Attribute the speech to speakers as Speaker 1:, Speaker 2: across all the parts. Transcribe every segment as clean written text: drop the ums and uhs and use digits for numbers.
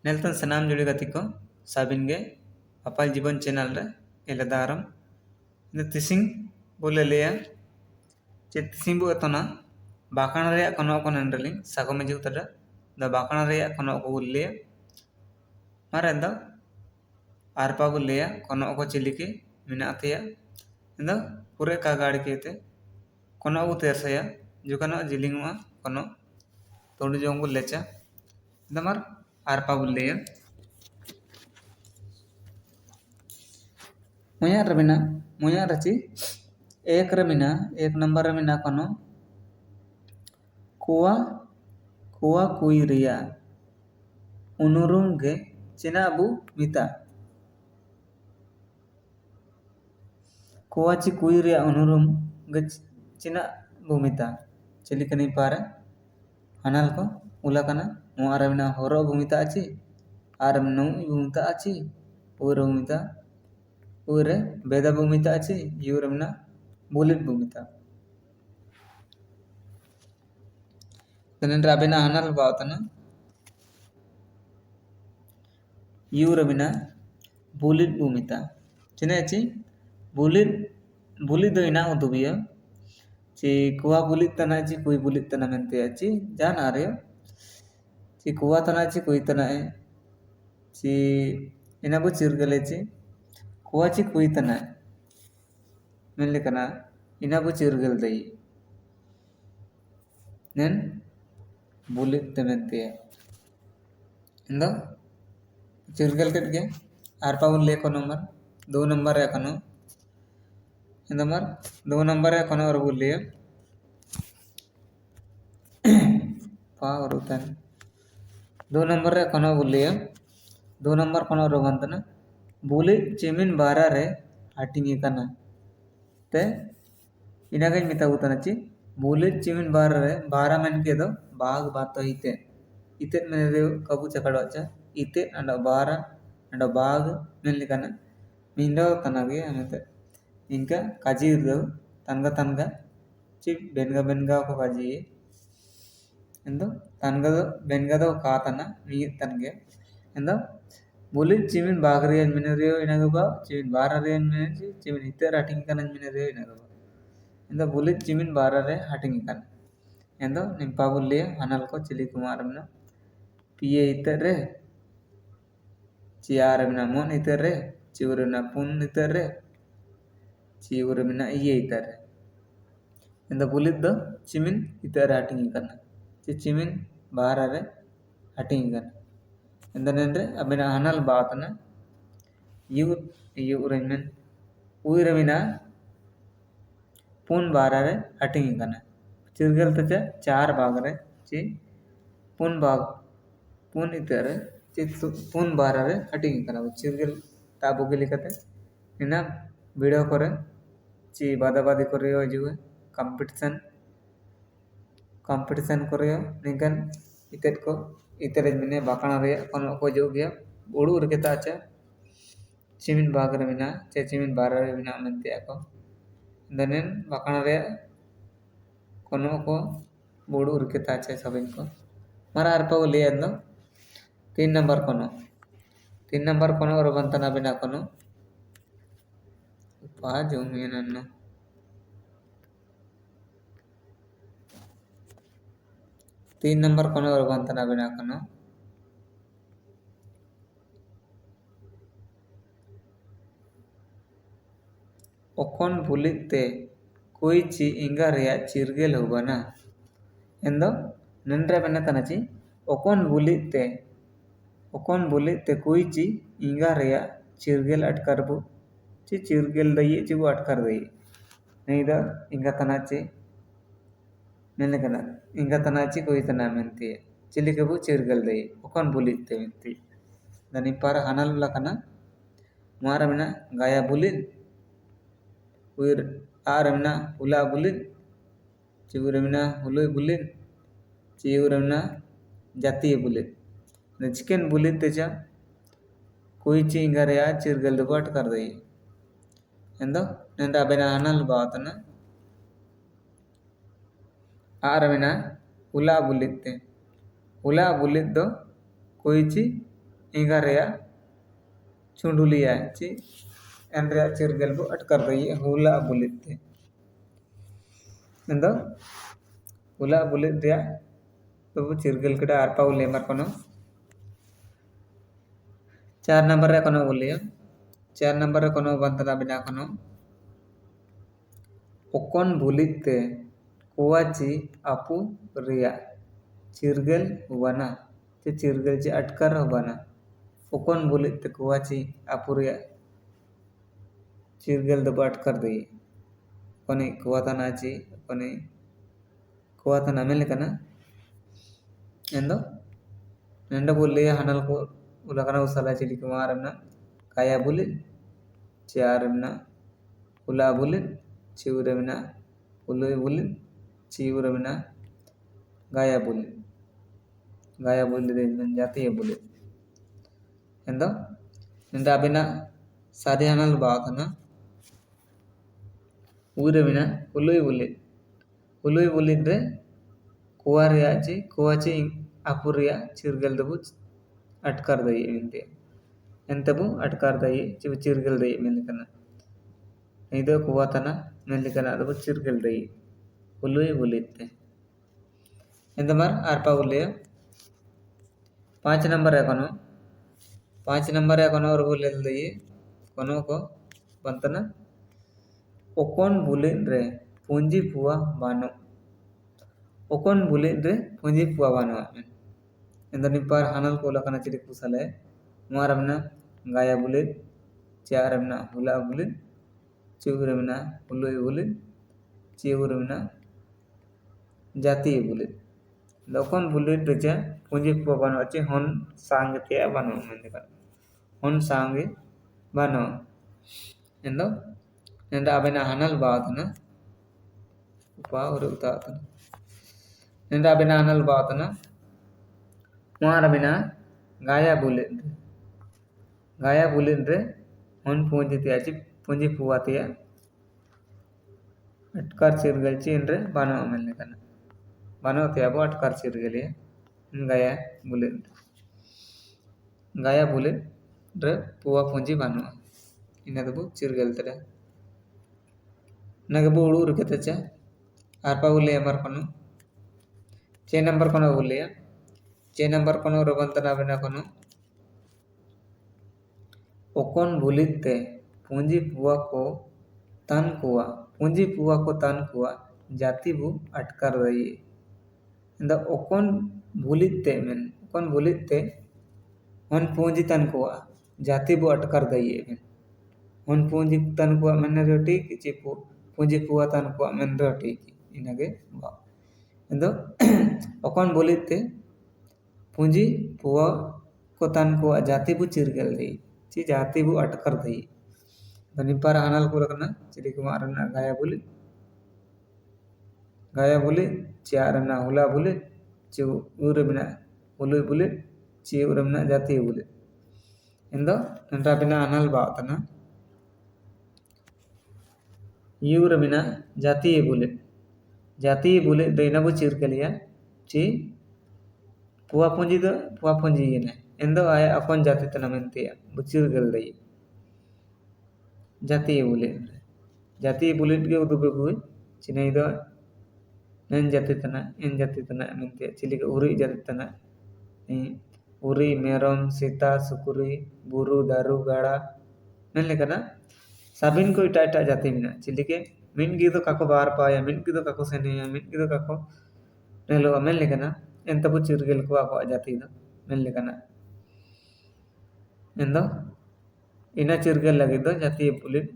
Speaker 1: नेलतन सनाम जुड़ी गति को साबिन गे अपाल जीवन चैनल रे एले दारम तिसिंग बोले लिया चे तिसिंग बो एतना बाकाण रे कोनो को नंडलिंग सागो में जुतरा द बाकाण रे कोनो को लिया मारे द आरपा बो लिया कोनो को चिलिके मिना अतिया इंद पूरे का गाड़ी केते कोनो को तेरसया जो कनो जिलिंगवा कोनो तोड़ जोंगु लेचा इंद मार आरपा बो लिया मुया रमिना मुया रची एक रमिना एक नंबर रमिना कोनो कुआ कुआ कुई रिया उनुरुम गे चिना अबू मिता कुआ ची कुई रिया उनुरुम गे चिना बुमिता चली कनी पारे अनाल को उला कना मो रमिना होरो बुमिता अची आरम नु बुमिता अची उर बुमिता उरे बेदा बुमिता अची युरमना बुलित बुमिता तनन राबेना अनाल बावतना युरमिना बुलित बुमिता चिना अची बुलित बुलित दो इना उदुबिया ची कुआ बुलित तना ची कुई बुलित तना मेंते अची जान आ रहे ची कुआ तना ची कुई तना है ची इना बो चिरगले ची कुआ ची कुई तना है मेनले कना इना बो चिरगल दई नेन बुलित तमेंते इंदो चिरगल कट गया आरपा ले को नंबर 2 नंबर है कनो इंदमर 2 नंबर है कनो और बोलिए पा और उतन 2 नंबर रे कनो बोलिए 2 नंबर कनो रोगंतना बोले चेमिन बारा रे हाटिंग कना ते इनागे मिता उतना ची बोले चेमिन बारा रे बारा मन के दो बाग बातो इते इते मेरे रे कबू चकड़ो अच्छा इते अंडा बारा अंडा बाग मेनली कना मिंडो तनागे अनते इनका काजी दो तनगा तनगा ची बेनगा बेनगा को काजी इंदो तनगा दो बेनगा दो कातना मी तनगे इंदो बोले चिमिन बागरियन मिनरियो इनागबा चिमिन बारारियन मिन चिमिन इते राटिंग कना मिनरियो इनागबा इंदो बोले चिमिन बारारे हाटिंग कना इंदो निंपा बोलिए अनल को चिली कुमारमना पिए इते रे चियारमना मोन इते रे चिवरना पुन इते रे चिवरमना इये इते रे इंदो बोले दो चिमिन इते हाटिंग कना चिमिन बारारे हाटिंग कना इंदनेंरे अबिना अनल बातना यू उरमिन उरमिना पुन बारारे हटिंग कना चिरगल तचा 4 भाग रे ची पुन भाग पुन इतरे ची पुन बारारे हटिंग कना चिरगल ताबो के लिखते इना वीडियो करे ची बादाबादी करियो जुए कंपटीशन करियो निकन इतेट को इतरे मिने बाकणा रे कोनो को जो गया उड़ू उरकेता अच्छा चिमिन बाग रे मिना चे चिमिन बारा रे मिना मनते ako दनेन बाकणा रे कोनो को उड़ू उरकेता अच्छा सबिन को मारा अरपा ले अंदो 3 नंबर कोनो और बंतना बिना कोनो पा जो मीनन्नो 3 नंबर कोनो और बंतना बिना कोनो ओकोन बुलिते कोई ची इंगा रिया चिरगेल होबना एंदो नंद्रे बने तनाची ओकोन बुलिते कोई ची इंगा रिया चिरगेल अटकरबु ची चिरगेल दई ची वो अटकर दई नहीं दा इंगा तनाची मैंने कना इंगा तनाची कोई तना मेंती चिली कबू चिरगेल दई ओकोन बुलिते मेंती दानी पार हनल लकना मारा मिना गाया बुलिन उर आरमना उला बुलिन चिवरमना उलोय बुलिन चिवरमना जातीय बुलिन न चिकन बुलिन तेजा कोई चिंगा रे चिरगल दो बट कर दई एंदो नंदा बेना अनल बातना आरमना उला बुलिते उला बुलित दो कोई ची इंगा रेया चुंडुलिया ची एन रेया चिरगल बो अटकर दई हुला बुलिते एंदो हुला बुलित रेया तो चिरगल कड़ा आरपा उले मर कोनो 4 नंबर रे कोनो बोलियो 4 नंबर रे कोनो बंतना बिना कोनो ओकोन बुलिते कुवाची आपु रिया चिरगल हुवाना चे चिरगल चे अटकर हुवाना ओकोन बुलिते कुवाची आपु रिया चिरगल दबो अटकर दई कोनी कुवातना ची कोनी कुवातना मेले कना एंदो नेंडा बोलिया हनल को उलकना उसला चिली कुमारना काया बुलि चारना उला बुलि चिवरमना उलोय बुलि चिवरमना गाया बुलि दे मन जाती है बुलि एंदो नेंडा बिना सारे हनल बातना ऊरमिना उलोय बुलि रे कुवाची अपुरिया चिरगल दबु अटकर दई मिनते एंतबु अटकर दई चिरगल दई मिलकना इदो कुवातना मिलकना दबु चिरगल दई उलोय बुलिते एंतमर आरपा उले 5 नंबर है कोनो 5 नंबर है कोनो और बोले दई कोनो को बंतना ओकोन बुलिन रे पूंजी पुआ बानो ओकोन बुलिन रे पूंजी पुआ बानो एंदो निपार हनल को लकना चिरिक पुसले मारमना गाया बुलिन चारमना हुला बुलिन चिवरमना उलोय बुलिन चिवरमना जाती बुलिन लोकोन बुलिन रेचा पूंजी पुआ बानो अच्छे हन सांग ते बानो मेंदे हन सांग बानो एंदो नेंडा अबेना हनल बातना उपा और उतातना नेंडा अबेना हनल बातना मारबिना गाया बुलिन रे हन पूंजी पुआतिया अटकर चिरगल चीन रे बानो अमलने कना बानो ते अब अटकर चिरगलिया गाया बुलिन रे पुआ पूंजी बानो इना दबु चिरगल तरे नगबु उड़ू रुकेतचा आरपा उले अमर कोनो 6 नंबर कोनो उले 6 नंबर कोनो रबंतना बिना कोनो ओकोन बुलिते पूंजी पुआ को तन कुआ जाति बु अटकर दई इंदा ओकोन बुलिते हन पूंजी तन कुआ जाति बु अटकर दई हन पूंजी तन कुआ मन रोटी कि पूंजी पुआ तन कुआ मन रोटी इनगे बा इंदो ओकोन बुलिते पूंजी पुआ को तन कुआ जाति बु चिरगल दई ची जाति बु अटकर दई निपार हनल को रखना चिरी कुमारना गाया बुली चारना हुला बुली ची उरमना उलुय बुली ची उरमना जाति बुली इंदो नंटा बिना हनल बातना यूरमिना जाति बुली दैनबु चिरगलिया ची पुआ पूंजी ये इंदो आया अकोन जाति तना मेंतिया बुचिरगल दई जाति बुलिट के उदुबे बुई चिनै दो नन जाति तना मेंतिया चिलिक उरी जाति तना उरी मेरम सीता सुकुरी बुरु दारू गाड़ा मेनले कना साबिन को इटा जाति मिना चिलिके मिन गिदो काको बार पाया मिन गिदो काको सेनेया मिन गिदो काको नेलो मेनले कना एंतबु चिरगल को आको जाति दो मेनले कना एंदो इना चिरगल लगे दो जाति बुलिट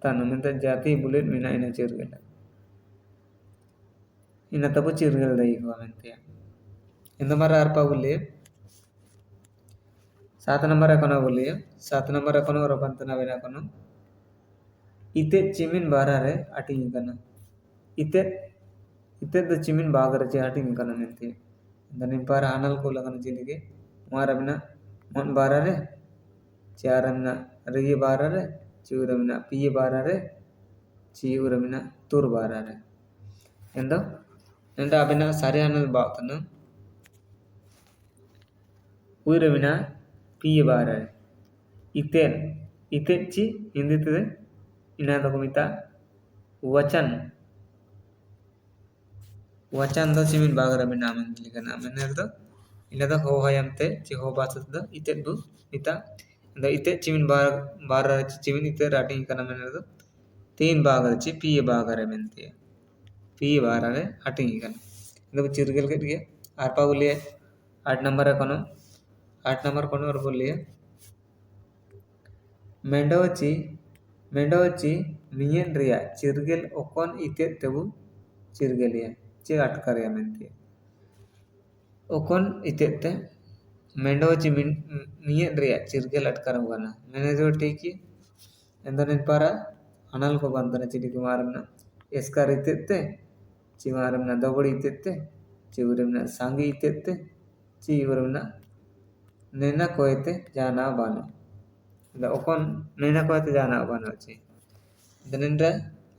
Speaker 1: तानो मेंते जाति बुलिट मिना इना चिरगल इना तबु चिरगल दई को मेंते इंदो मार आरपा बुले 7 नंबर कोनो बुले 7 नंबर कोनो रबंतना बिना कोनो इते चिमिन बारा रे अटिंग कना इते द चिमिन बागर चे अटिंग कना मेंते दनिन पार हनल को लगन चिलिके मारबना मन बारा रे चारमना रगी बारा रे चिवरमना पिये बारा रे चिवरमना तुर बारा रे एंदो नेंडा अबिना सारे हनल बातना ᱩᱭ ᱨᱮ ᱢᱮᱱᱟᱜᱼᱟ ᱯᱤᱭᱮ ᱵᱟᱦᱨᱮ इतेन इतेन ची हिंदी ते इना दो मिता वचन वचन दो चिमिन बागरा में नाम लिखना मैंने दो इना दो हो हायम ते ची हो बात दो इतेन दो मिता द इते चिमिन बागरा चिमिन इते राटिंग करना मैंने दो तीन बागरा ची पीए बागरा में ते पीए बागरा रे हटिंग करना दो चिरगल के लिए आरपा बोलिए 8 नंबर है कोनो और बोलिए मेंडोची मियन रिया चिरगल ओकन इते तबु चिरगलिया चे अटकरिया मेंते ओकन इते ते मेंडोची मियन रिया चिरगल अटकर होगाना मैंने जो ठीक है एंदर पारा अनल को बंदना चिडी कुमारना एस्कार इते ते चिमारना दबड़ी इते ते चिवरना सांगी इते ते चिवरना नेना कोयते जाना बानो ओकन नेना कोयते जाना बानो ची दनिंद्र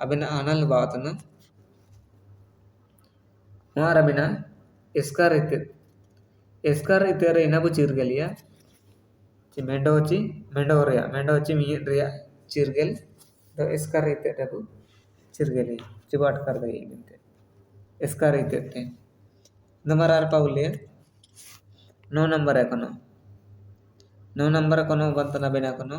Speaker 1: अबिना अनल बातना मार अबिना एस्कार इते रे इना बु चिरगलिया ची मेंडोची मियन रिया चिरगल तो एस्कार इते तबु चिरगली चिबाट कर दे इनते एस्कार इते ते नंबर आर पाउलिया 9 नंबर है कोनो 9 नंबर कोनो बंतना बिना कोनो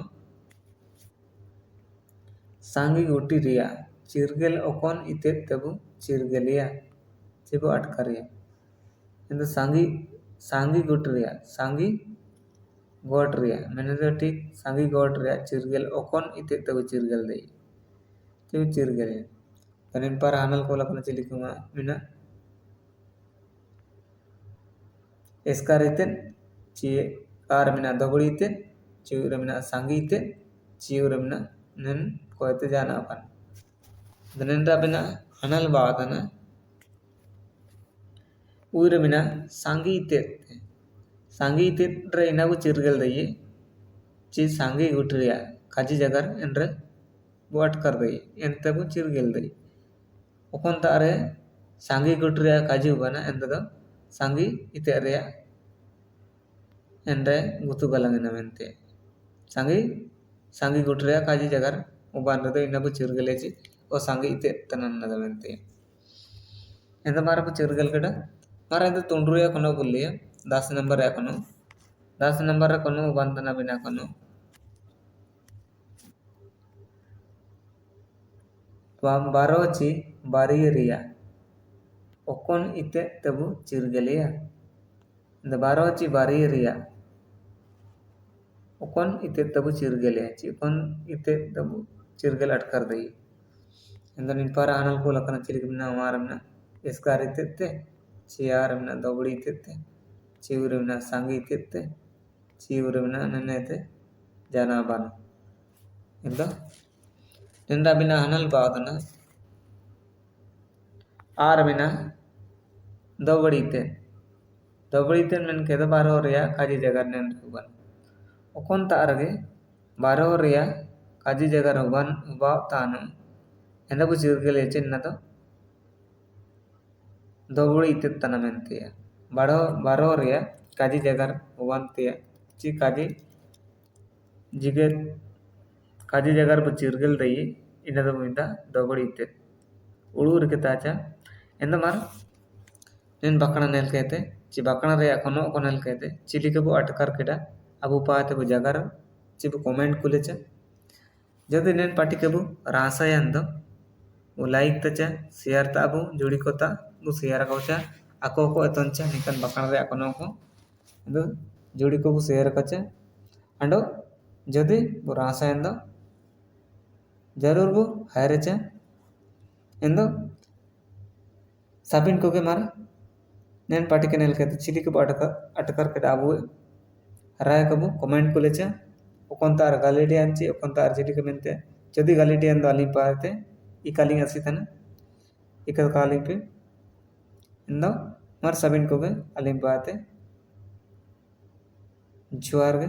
Speaker 1: सांगी गुटी रिया चिरगल ओकन इते तबु चिरगलिया चिबो अटकरिया इंदो सांगी गुट रिया सांगी गोट रिया मैंने तो ठीक सांगी गोट रिया चिरगल ओकन इते तबु चिरगल दे चिबो चिरगल तनिन पर आनल को लपना चिली कुमा मिना एस्कार इते ची कार मिना दबड़ी इते चिवर मिना सांगी इते चिवर मिना नन कोयते जाना अपन दनिन बिना अनल बातना ऊर मिना सांगी इते रे इनाबु चिरगल दई ची सांगी गुटरिया काजी जगर एनरे बोट कर दई एंतबु चिरगल दई ओकन तारे सांगी गुटरिया काजी बना एंतदो सांगी इते रे एनरे गुतु गलंगना मेंते सांगी गुटरिया काजी जगर उबान रे इनाबु चिरगले ची ओ सांगी इते तनन्नद मेंते एंत मारबु चिरगल कड़ा मारा एंत तोंड्रुया कोनो बोलिया 10 नंबर है कोनो 10 नंबर कोनो बंतना बिना कोनो वाम बारोची बारियरिया ओकन इते तबु चिरगलिया इंद बारोची बारियरिया ओकन इते तबु चिरगलिया ची ओकन इते तबु चिरगल अटकर दई इंद निन पारा आनल को लकना चिरगना मारमना एस्कार इते ते चियारमना दबड़ी इते ते चिवरमना सांगी इते ते चिवरमना ननेते जाना बानो इंद निंदा बिना हनल बादना आर बिना दबड़ी ते मन के बारो रिया काजी जगह नेन रुबन ओकन तारगे बारो रिया काजी जगह रुबन उबा तानो एंदबु चिरगले चिन्ना तो दबड़ी ते तना मेंते बारो रिया काजी जगह उबन ते ची काजी जगह पर चिरगल दई इना दो मिंदा दबड़ी ते उड़ूर के ताचा एंद मार नेन बकना नेल कहते ची बकना रे कोनो कोनल कहते चिली के बो अटकर केडा अबु पाते बो जगर चिबु कमेंट कुलेचा जदि नेन पाटी के बो रासा यंदो वो लाइक तचा शेयर ताबु जुड़ी कोता बु शेयर कोचा ako ko etoncha nikan bakana re akono ko endo जुड़ी को बु शेयर कचा अंडो जदि बो रासा यंदो जरूर बो हायरेचा एंदो साबिन को के मार नेन पार्टी के नेल कहते चिली के अटकर के डाबू हराय कबू कमेंट को लेचा ओकन तार गालिडी अंची ओकन तार चिली के मेंते जदि गालिडी अंदो अली पाते ई कालिंग असी तने इकल कालिंग पे इंदो मार साबिन को के अली पाते जुआर के